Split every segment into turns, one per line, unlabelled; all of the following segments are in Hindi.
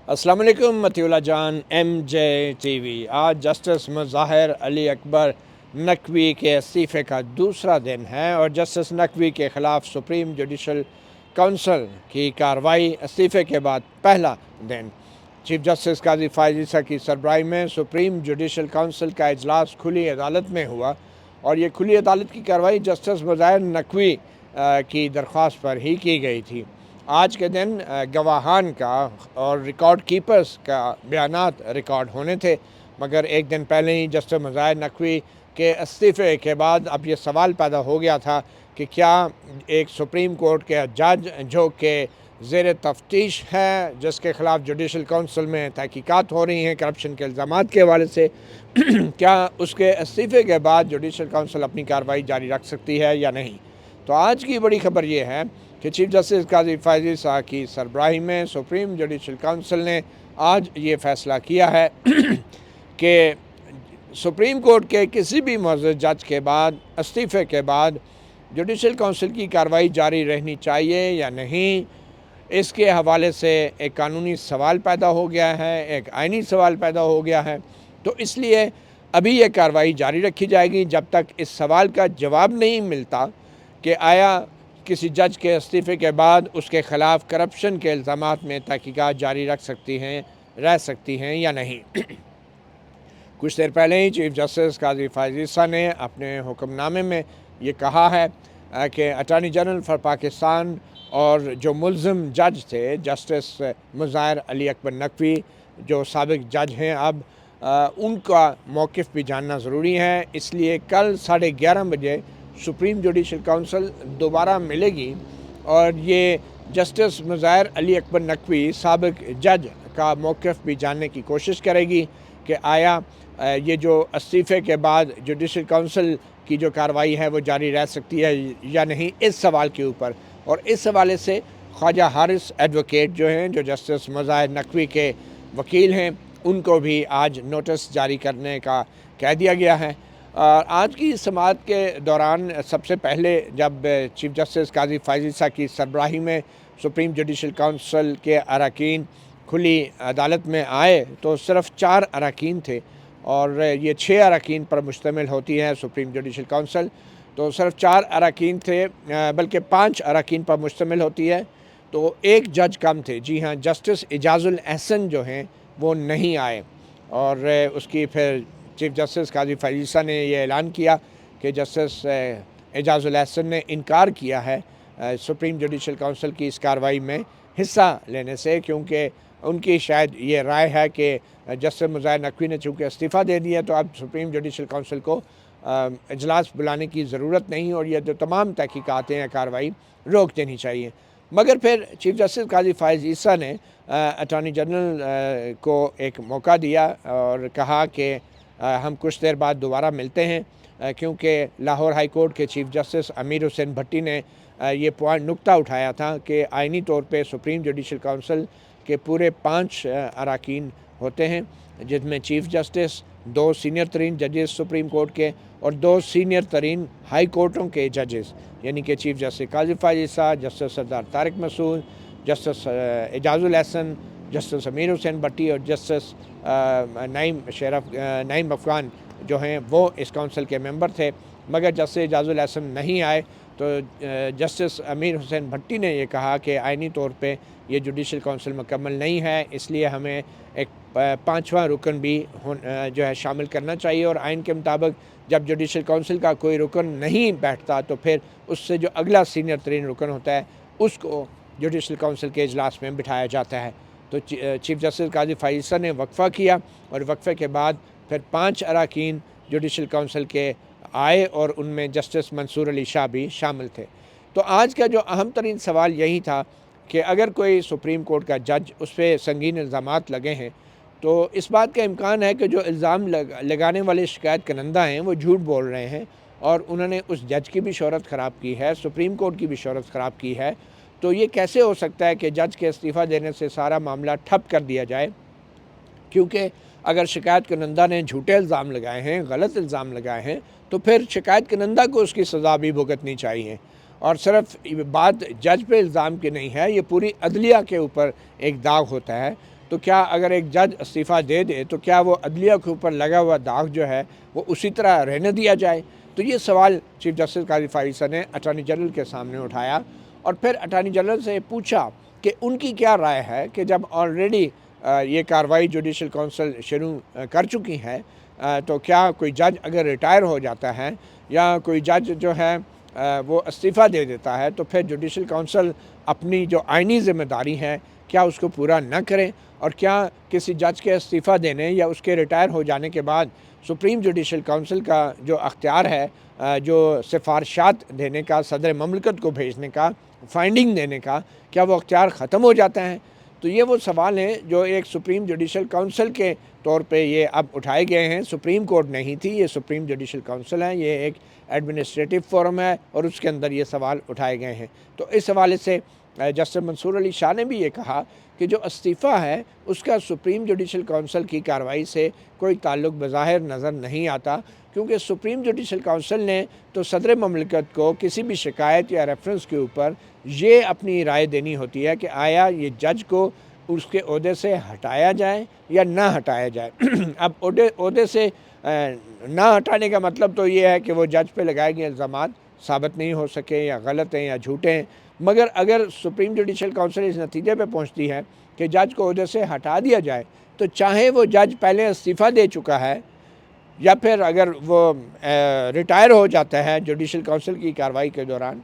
अस्सलाम वालेकुम मतिउल्लाह जान MJ TV। आज जस्टिस मुज़ाहिर अली अकबर नकवी के इस्तीफ़े का दूसरा दिन है और जस्टिस नकवी के ख़िलाफ़ सुप्रीम जुडिशल काउंसिल की कार्रवाई इस्तीफ़े के बाद पहला दिन। चीफ जस्टिस काजी फ़ाइज़ ईसा की सरबराही में सुप्रीम जुडिशल काउंसिल का इजलास खुली अदालत में हुआ और ये खुली अदालत की कार्रवाई जस्टिस मुज़ाहिर नकवी की दरख्वास्त पर ही की गई थी। आज के दिन गवाहान का और रिकॉर्ड कीपर्स का बयानात रिकॉर्ड होने थे, मगर एक दिन पहले ही जस्टिस मुज़ाहिर नकवी के इस्तीफ़े के बाद अब ये सवाल पैदा हो गया था कि क्या एक सुप्रीम कोर्ट के जज जो कि ज़ेर तफ्तीश है, जिसके ख़िलाफ़ जुडिशल काउंसिल में तहकीकात हो रही हैं करप्शन के इल्ज़ामात के हवाले से क्या उसके इस्तीफ़े के बाद जुडिशल काउंसिल अपनी कार्रवाई जारी रख सकती है या नहीं। तो आज की बड़ी खबर ये है कि चीफ जस्टिस काजी फ़ाइज़ ईसा की सरबराही में सुप्रीम जुडिशल काउंसिल ने आज ये फ़ैसला किया है कि सुप्रीम कोर्ट के किसी भी मुअज़्ज़ज़ जज के बाद इस्तीफ़े के बाद जुडिशल काउंसिल की कार्रवाई जारी रहनी चाहिए या नहीं। इसके हवाले से एक कानूनी सवाल पैदा हो गया है, एक आइनी सवाल पैदा हो गया है। तो इसलिए अभी ये कार्रवाई जारी रखी जाएगी जब तक इस सवाल का जवाब नहीं मिलता कि आया किसी जज के इस्तीफ़े के बाद उसके ख़िलाफ़ करप्शन के इल्ज़ामात में तहकीकात जारी रह सकती हैं या नहीं। कुछ देर पहले ही चीफ जस्टिस काजी फ़ाइज़ ईसा ने अपने हुक्मनामे में ये कहा है कि अटॉर्नी जनरल फ़ॉर पाकिस्तान और जो मुल्ज़िम जज थे जस्टिस मुज़ाहिर अली अकबर नकवी जो साबिक़ जज हैं अब उनका मौक़िफ़ भी जानना ज़रूरी है। इसलिए कल 11:30 बजे सुप्रीम जुडिशल काउंसिल दोबारा मिलेगी और ये जस्टिस मुज़ाहिर अली अकबर नकवी साबिक़ जज का मौक़िफ़ भी जानने की कोशिश करेगी कि आया ये जो इस्तीफ़े के बाद जुडिशल काउंसिल की जो कार्रवाई है वो जारी रह सकती है या नहीं, इस सवाल के ऊपर। और इस हवाले से ख्वाजा हारिस एडवोकेट जो हैं, जो जस्टिस मुज़ाहिर नकवी के वकील हैं, उनको भी आज नोटिस जारी करने का कह दिया गया है। आज की समाअत के दौरान सबसे पहले जब चीफ जस्टिस काजी फ़ाइज़ ईसा की सरबराही में सुप्रीम जुडिशल काउंसिल के अरकान खुली अदालत में आए तो सिर्फ़ 4 अरकान थे और ये 6 अरकान पर मुश्तमिल होती है सुप्रीम जुडिशल काउंसिल। तो सिर्फ 4 अरकान थे, बल्कि 5 अरकान पर मुश्तमिल होती है। तो एक जज कम थे। जी हाँ, जस्टिस एजाज़ुल एहसन जो हैं वो नहीं आए और उसकी फिर चीफ जस्टिस काजी फ़ाइज़ ईसा ने यह ऐलान किया कि जस्टिस एजाज़ुल एहसन ने इनकार किया है सुप्रीम जुडिशल काउंसिल की इस कार्रवाई में हिस्सा लेने से, क्योंकि उनकी शायद ये राय है कि जस्टिस मुज़ाहिर नकवी ने चूँकि इस्तीफ़ा दे दिया तो अब सुप्रीम जुडिशल काउंसिल को इजलास बुलाने की ज़रूरत नहीं और ये जो तमाम तहकीकातें हैं कार्रवाई रोक देनी चाहिए। मगर फिर चीफ जस्टिस काजी फ़ाइज़ ईसा ने अटॉर्नी जनरल को एक मौका दिया और कहा कि हम कुछ देर बाद दोबारा मिलते हैं, क्योंकि लाहौर हाई कोर्ट के चीफ जस्टिस अमीर हुसैन भट्टी ने ये पॉइंट नुक्ता उठाया था कि आइनी तौर पे सुप्रीम जुडिशल काउंसिल के पूरे 5 अरकान होते हैं, जिसमें चीफ जस्टिस, 2 सीनियर तरीन जजेस सुप्रीम कोर्ट के और 2 सीनियर तरीन हाई कोर्टों के जजेस, यानी कि चीफ जस्टिस काजी फ़ाइज़ ईसा, जस्टिस सरदार तारिक मसूद, जस्टिस एजाज़ुल एहसन, जस्टिस अमीर हुसैन भट्टी और जस्टिस नईम अफ़गान जो हैं वो इस काउंसिल के मेंबर थे। मगर जस्टिस एजाज़ुल एहसन नहीं आए तो जस्टिस अमीर हुसैन भट्टी ने ये कहा कि आइनी तौर पे ये जुडिशल काउंसिल मुकम्मल नहीं है, इसलिए हमें एक 5वां रुकन भी जो है शामिल करना चाहिए और आइन के मुताबिक जब जुडिशल काउंसिल का कोई रुकन नहीं बैठता तो फिर उससे जो अगला सीनियर तरीन रुकन होता है उसको जुडिशल काउंसिल के इजलास में बिठाया जाता है। तो चीफ जस्टिस काजी फ़ाइज़ ईसा ने वक्फ़ा किया और वक्फ़े के बाद फिर 5 अरकान जुडिशल काउंसिल के आए और उनमें जस्टिस मंसूर अली शाह भी शामिल थे। तो आज का जो अहम तरीन सवाल यही था कि अगर कोई सुप्रीम कोर्ट का जज उस पर संगीन इल्ज़ामात लगे हैं तो इस बात का इम्कान है कि जो इल्ज़ाम लगाने वाले शिकायत करंदा हैं वो झूठ बोल रहे हैं और उन्होंने उस जज की भी शोहरत ख़राब की है, सुप्रीम कोर्ट की भी शोहरत ख़राब की है। तो ये कैसे हो सकता है कि जज के इस्तीफ़ा देने से सारा मामला ठप कर दिया जाए, क्योंकि अगर शिकायत करंदा ने झूठे इल्ज़ाम लगाए हैं, गलत इल्ज़ाम लगाए हैं तो फिर शिकायत करंदा को उसकी सज़ा भी भुगतनी चाहिए। और सिर्फ बात जज पे इल्ज़ाम की नहीं है, ये पूरी अदलिया के ऊपर एक दाग होता है तो क्या अगर एक जज इस्तीफ़ा दे दे तो क्या वो अदलिया के ऊपर लगा हुआ दाग जो है वो उसी तरह रहने दिया जाए? तो ये सवाल चीफ जस्टिस काजी फ़ाइज़ ने अटॉर्नी जनरल के सामने उठाया और फिर अटॉर्नी जनरल से पूछा कि उनकी क्या राय है कि जब ऑलरेडी ये कार्रवाई जुडिशल काउंसिल शुरू कर चुकी है, तो क्या कोई जज अगर रिटायर हो जाता है या कोई जज जो है वो इस्तीफ़ा दे देता है तो फिर जुडिशल काउंसिल अपनी जो आइनी ज़िम्मेदारी है क्या उसको पूरा न करें, और क्या किसी जज के इस्तीफ़ा देने या उसके रिटायर हो जाने के बाद सुप्रीम जुडिशल काउंसिल का जो अख्तियार है, जो सिफारशात देने का, सदर ममलकत को भेजने का, फाइंडिंग देने का, क्या वो अख्तियार ख़त्म हो जाता है? तो ये वो सवाल हैं जो एक सुप्रीम जुडिशल काउंसिल के तौर पे ये अब उठाए गए हैं। सुप्रीम कोर्ट नहीं थी, ये सुप्रीम जुडिशल काउंसिल है, ये एक एडमिनिस्ट्रेटिव फोरम है और उसके अंदर ये सवाल उठाए गए हैं। तो इस हवाले से जस्टिस मंसूर अली शाह ने भी ये कहा कि जो इस्तीफ़ा है उसका सुप्रीम जुडिशल काउंसिल की कार्रवाई से कोई ताल्लुक़ बज़ाहिर नज़र नहीं आता, क्योंकि सुप्रीम जुडिशल काउंसिल ने तो सदर ममलकत को किसी भी शिकायत या रेफरेंस के ऊपर ये अपनी राय देनी होती है कि आया ये जज को उसके ओहदे से हटाया जाए या ना हटाया जाए। अब ओहदे से ना हटाने का मतलब तो ये है कि वो जज पे लगाए गए इल्ज़ामात साबित नहीं हो सके या गलत हैं या झूठे हैं। मगर अगर सुप्रीम जुडिशल काउंसिल इस नतीजे पे पहुंचती है कि जज को ओहदे से हटा दिया जाए, तो चाहे वो जज पहले इस्तीफ़ा दे चुका है या फिर अगर वो रिटायर हो जाता है जुडिशल काउंसिल की कार्रवाई के दौरान,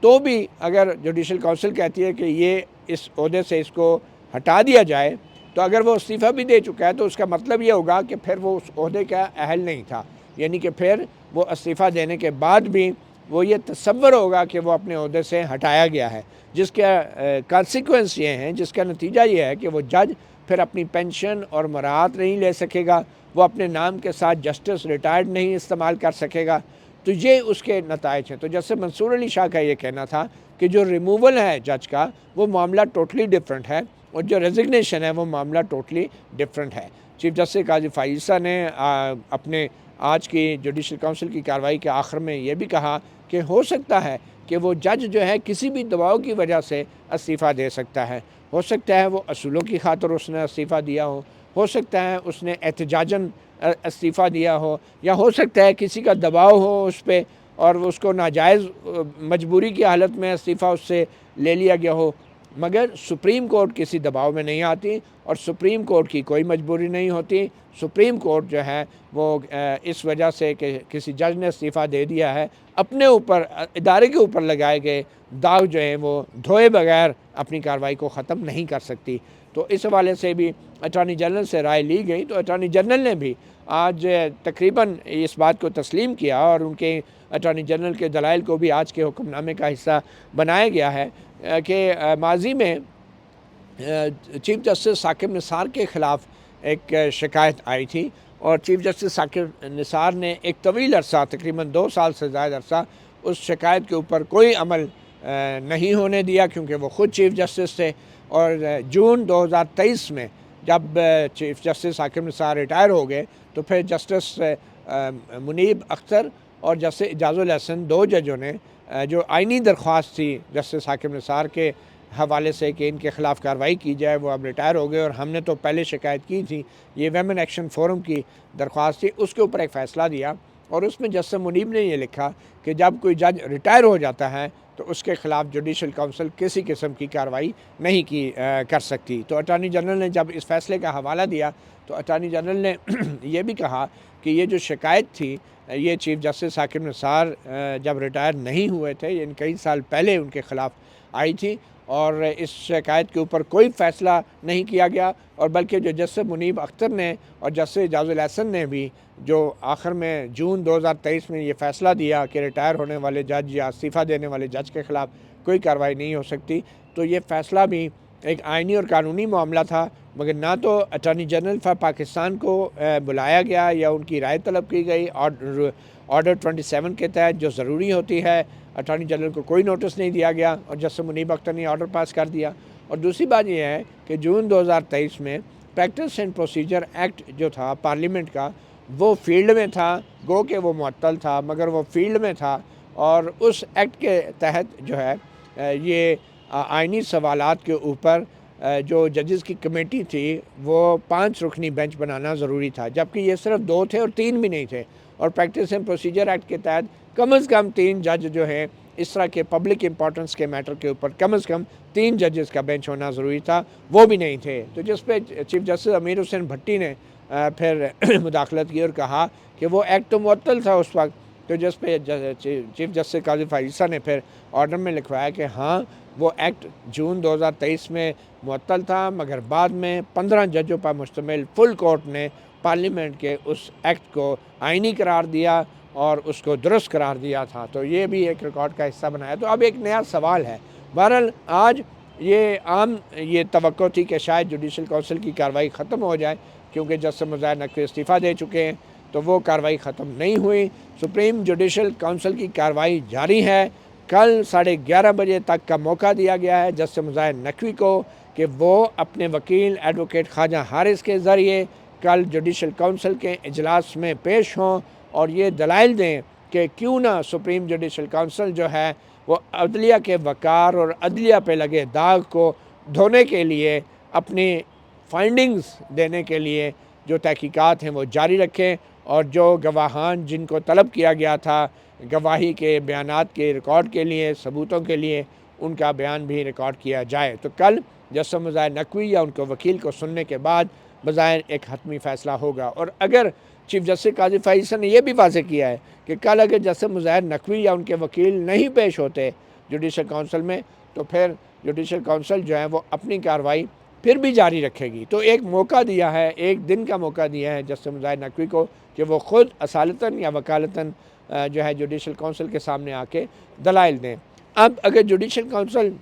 तो भी अगर जुडिशल काउंसिल कहती है कि ये इस ओहदे से इसको हटा दिया जाए, तो अगर वो इस्तीफ़ा भी दे चुका है तो उसका मतलब ये होगा कि फिर वो उस ओहदे का अहल नहीं था, यानी कि फिर वो इस्तीफ़ा देने के बाद भी वो ये तसव्वुर होगा कि वो अपने ओहदे से हटाया गया है, जिसका कॉन्सिक्वेंस ये हैं, जिसका नतीजा ये है कि वो जज फिर अपनी पेंशन और मराहत नहीं ले सकेगा, वो अपने नाम के साथ जस्टिस रिटायर्ड नहीं इस्तेमाल कर सकेगा। तो ये उसके नताइज हैं। तो जैसे मंसूर अली शाह का ये कहना था कि जो रिमूवल है जज का वो मामला टोटली डिफरेंट है और जो रेजिग्नेशन है वो मामला टोटली डिफरेंट है। चीफ जस्टिस काजी फ़ाइज़ ने अपने आज की जुडिशल काउंसिल की कार्रवाई के आखिर में ये भी कहा कि हो सकता है कि वो जज जो है किसी भी दबाव की वजह से इस्तीफ़ा दे सकता है। हो सकता है वो असूलों की खातिर उसने इस्तीफ़ा दिया हो सकता है उसने एहतजाजन इस्तीफ़ा दिया या हो सकता है किसी का दबाव हो उस पर और उसको नाजायज़ मजबूरी की हालत में इस्तीफ़ा उससे ले लिया गया हो। मगर सुप्रीम कोर्ट किसी दबाव में नहीं आती और सुप्रीम कोर्ट की कोई मजबूरी नहीं होती। सुप्रीम कोर्ट जो है वो इस वजह से कि किसी जज ने इस्तीफ़ा दे दिया है, अपने ऊपर इदारे के ऊपर लगाए गए दाग जो है वो धोए बगैर अपनी कार्रवाई को ख़त्म नहीं कर सकती। तो इस हवाले से भी अटॉर्नी जनरल से राय ली गई, तो अटॉर्नी जनरल ने भी आज तकरीबन इस बात को तस्लीम किया और उनके अटॉर्नी जनरल के दलाइल को भी आज के हुक्मनामे का हिस्सा बनाया गया है कि माजी में चीफ जस्टिस साकिब निसार के ख़िलाफ़ एक शिकायत आई थी और चीफ जस्टिस साकिब निसार ने एक तवील अरसा, तकरीबन 2 साल से ज़्यादा अरसा, उस शिकायत के ऊपर कोई अमल नहीं होने दिया, क्योंकि वो ख़ुद चीफ जस्टिस थे। और जून 2023 में जब chief justice Saqib Nisar retire हो गए तो फिर जस्टिस मुनीब अख्तर और जस्टिस इजाज़ुल हसन 2 जजों ने जो आइनी दरख्वास्त थी जस्टिस साकिब निसार के हवाले से कि इनके ख़िलाफ़ कार्रवाई की जाए, वो अब रिटायर हो गए और हमने तो पहले शिकायत की थी, ये वेमेन एक्शन फोरम की दरख्वास्त थी, उसके ऊपर एक फ़ैसला दिया और उसमें जस्टिस मुनीब ने ये लिखा कि जब कोई जज रिटायर हो जाता है तो उसके ख़िलाफ़ जुडिशल काउंसिल किसी किस्म की कार्रवाई नहीं कर सकती। तो अटॉर्नी जनरल ने जब इस फ़ैसले का हवाला दिया तो अटॉर्नी जनरल ने ये भी कहा कि ये जो शिकायत थी ये चीफ जस्टिस साकिब निसार जब रिटायर नहीं हुए थे, इन कई साल पहले उनके ख़िलाफ़ आई थी और इस शिकायत के ऊपर कोई फ़ैसला नहीं किया गया और बल्कि जो जस्टिस मुनीब अख्तर ने और जस्टिस इजाज़ुल हसन ने भी जो आखिर में जून 2023 में ये फ़ैसला दिया कि रिटायर होने वाले जज या इस्तीफ़ा देने वाले जज के ख़िलाफ़ कोई कार्रवाई नहीं हो सकती, तो ये फ़ैसला भी एक आइनी और कानूनी मामला था। मगर ना तो अटॉर्नी जनरल फॉर पाकिस्तान को बुलाया गया या उनकी राय तलब की गई ऑर्डर 27 के तहत जो ज़रूरी होती है, अटॉर्नी जनरल को कोई नोटिस नहीं दिया गया और जस्टिस मुनीब अख्तर ने ऑर्डर पास कर दिया। और दूसरी बात यह है कि जून 2023 में प्रैक्टिस एंड प्रोसीजर एक्ट जो था पार्लियामेंट का, वो फील्ड में था, गो के वो मुअत्तल था मगर वो फील्ड में था और उस एक्ट के तहत जो है ये आइनी सवालात के ऊपर जो जजेस की कमेटी थी वो 5 रुकनी बेंच बनाना ज़रूरी था, जबकि ये सिर्फ 2 थे और 3 भी नहीं थे। और प्रैक्टिस एंड प्रोसीजर एक्ट के तहत कम से कम 3 जज जो है इस तरह के पब्लिक इंपॉर्टेंस के मैटर के ऊपर कम से कम 3 जजेस का बेंच होना ज़रूरी था, वो भी नहीं थे। तो जिस पे चीफ जस्टिस अमीर हुसैन भट्टी ने फिर मुदाखलत की और कहा कि वो एक्ट तो मुअत्तल था उस वक्त। तो जिस पे चीफ जस्टिस काजी फाइज़ ने फिर ऑर्डर में लिखवाया कि हाँ वो एक्ट जून 2023 में मुअत्तल था, मगर बाद में 15 जजों पर मुश्तमिल फुल कोर्ट ने पार्लियामेंट के उस एक्ट को आइनी करार दिया और उसको दुरुस्त करार दिया था। तो ये भी एक रिकॉर्ड का हिस्सा बनाया। तो अब एक नया सवाल है। बहरहाल आज ये तवक्को थी कि शायद जुडिशल काउंसिल की कार्रवाई ख़त्म हो जाए, क्योंकि जस्टिस मुज़ाहिर नकवी इस्तीफ़ा दे चुके हैं, तो वो कार्रवाई ख़त्म नहीं हुई। सुप्रीम जुडिशल काउंसिल की कार्रवाई जारी है। कल 11:30 बजे तक का मौका दिया गया है जस्टिस मुज़ाहिर नकवी को कि वो अपने वकील एडवोकेट ख्वाजा हारिस के ज़रिए कल जुडिशल काउंसिल के इजलास में पेश हों और ये दलाइल दें कि क्यों ना सुप्रीम जुडिशल काउंसिल जो है वो अदलिया के वक़ार और अदलिया पे लगे दाग को धोने के लिए अपनी फाइंडिंग्स देने के लिए जो तहकीकात हैं वो जारी रखें, और जो गवाहान जिनको तलब किया गया था गवाही के बयानात के रिकॉर्ड के लिए, सबूतों के लिए, उनका बयान भी रिकॉर्ड किया जाए। तो कल जस्टिस मुज़ाहिर नकवी या उनके वकील को सुनने के बाद बज़ाहिर एक हतमी फ़ैसला होगा। और अगर चीफ जस्टिस काजी फाइज़ ने यह भी वाज़ेह किया है कि कल अगर जस्टिस मुज़ाहिर नकवी या उनके वकील नहीं पेश होते जुडिशल काउंसिल में, तो फिर जुडिशल काउंसिल जो है वो अपनी कार्रवाई फिर भी जारी रखेगी। तो एक मौका दिया है, एक दिन का मौका दिया है जस्टिस मुज़ाहिर नकवी को कि वो ख़ुद असालतन या वकालतन जो है जुडिशल काउंसिल के सामने आके दलाइल दें। अब अगर जुडिशल काउंसिल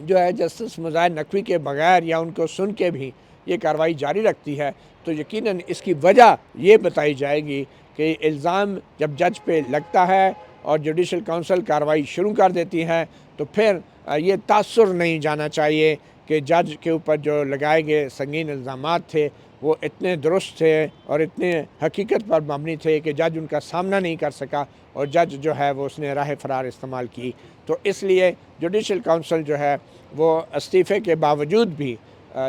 जो है जस्टिस मुज़ाहिर नकवी के बगैर या उनको सुन के भी ये कार्रवाई जारी रखती है, तो यकीनन इसकी वजह ये बताई जाएगी कि इल्ज़ाम जब जज पे लगता है और जुडिशल काउंसिल कार्रवाई शुरू कर देती है, तो फिर ये तासुर नहीं जाना चाहिए कि जज के ऊपर जो लगाए गए संगीन इल्ज़ामात थे वो इतने दुरुस्त थे और इतने हकीकत पर मबनी थे कि जज उनका सामना नहीं कर सका और जज जो है वो उसने राह फ़रार इस्तेमाल की। तो इसलिए जुडिशल काउंसिल जो है वो इस्तीफ़े के बावजूद भी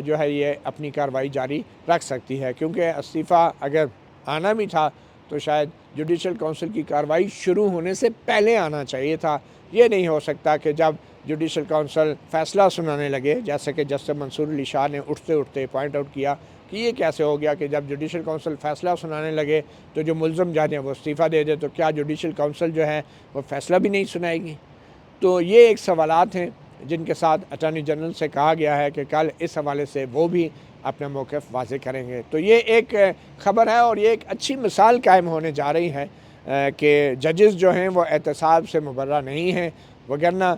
जो है ये अपनी कार्रवाई जारी रख सकती है, क्योंकि इस्तीफ़ा अगर आना भी था तो शायद जुडिशल काउंसिल की कार्रवाई शुरू होने से पहले आना चाहिए था। ये नहीं हो सकता कि जब जुडिशल काउंसिल फ़ैसला सुनाने लगे, जैसे कि जस्टिस मंसूर अली शाह ने उठते उठते पॉइंट आउट किया कि ये कैसे हो गया कि जब जुडिशल काउंसिल फ़ैसला सुनाने लगे तो जो मुलज़म जज हैं वो इस्तीफ़ा दे दे, तो क्या जुडिशल काउंसिल जो है वो फ़ैसला भी नहीं सुनाएगी। तो ये एक सवालात हैं जिनके साथ अटॉर्नी जनरल से कहा गया है कि कल इस हवाले से वो भी अपना मौक़िफ़ वाज़ेह करेंगे। तो ये एक ख़बर है और ये एक अच्छी मिसाल कायम होने जा रही है कि जजेस जो हैं वो एहतसाब से मुबर्रा नहीं हैं, वगरना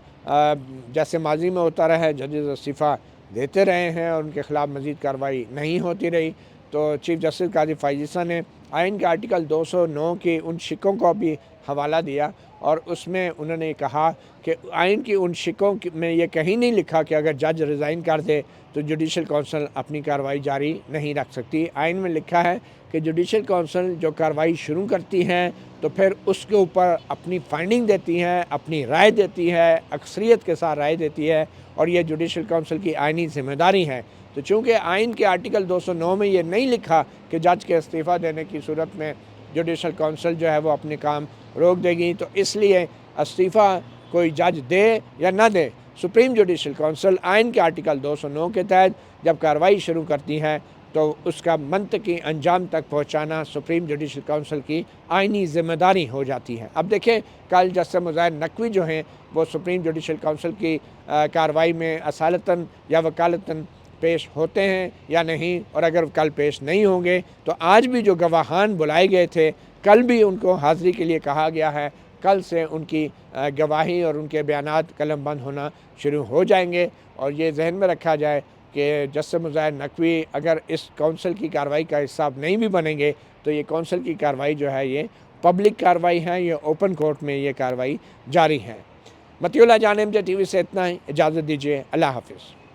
जैसे माजी में होता रहा है जजेस इस्तीफ़ा देते रहे हैं और उनके ख़िलाफ़ मज़ीद कार्रवाई नहीं होती रही। तो चीफ जस्टिस काजी फाइज़ ने आइन के आर्टिकल 209 के उन शिकों को भी हवाला दिया और उसमें उन्होंने कहा कि आइन की उन शिकों में ये कहीं नहीं लिखा कि अगर जज रिज़ाइन कर दे तो जुडिशल काउंसिल अपनी कार्रवाई जारी नहीं रख सकती। आइन में लिखा है कि जुडिशल काउंसिल जो कार्रवाई शुरू करती हैं तो फिर उसके ऊपर अपनी फाइंडिंग देती हैं, अपनी राय देती है, अक्सरियत के साथ राय देती है, और ये जुडिशल काउंसिल की आइनी ज़िम्मेदारी है। तो चूँकि आइन के आर्टिकल 209 में ये नहीं लिखा कि जज के इस्तीफ़ा देने की सूरत में जुडिशल काउंसिल जो है वो अपने काम रोक देगी, तो इसलिए इस्तीफ़ा कोई जज दे या ना दे, सुप्रीम जुडिशल काउंसिल आइन के आर्टिकल 209 के तहत जब कार्रवाई शुरू करती है तो उसका मंतकी अंजाम तक पहुँचाना सुप्रीम जुडिशल काउंसिल की आइनी ज़िम्मेदारी हो जाती है। अब देखें कल जस्टिस मुज़ाहिर नकवी जो हैं वो सुप्रीम जुडिशल काउंसिल की कार्रवाई में असालतन या वकालतन पेश होते हैं या नहीं, और अगर कल पेश नहीं होंगे तो आज भी जो गवाहान बुलाए गए थे कल भी उनको हाज़िरी के लिए कहा गया है। कल से उनकी गवाही और उनके बयानात कलम बंद होना शुरू हो जाएंगे। और ये जहन में रखा जाए कि जस्टिस मुज़ाहिर नकवी अगर इस काउंसिल की कार्रवाई का हिस्सा नहीं भी बनेंगे तो ये काउंसिल की कार्रवाई जो है ये पब्लिक कार्रवाई है, ये ओपन कोर्ट में ये कार्रवाई जारी है। मतियुल्लाह जान MJ TV से इतना ही, इजाज़त दीजिए। अल्लाह हाफ़िज़।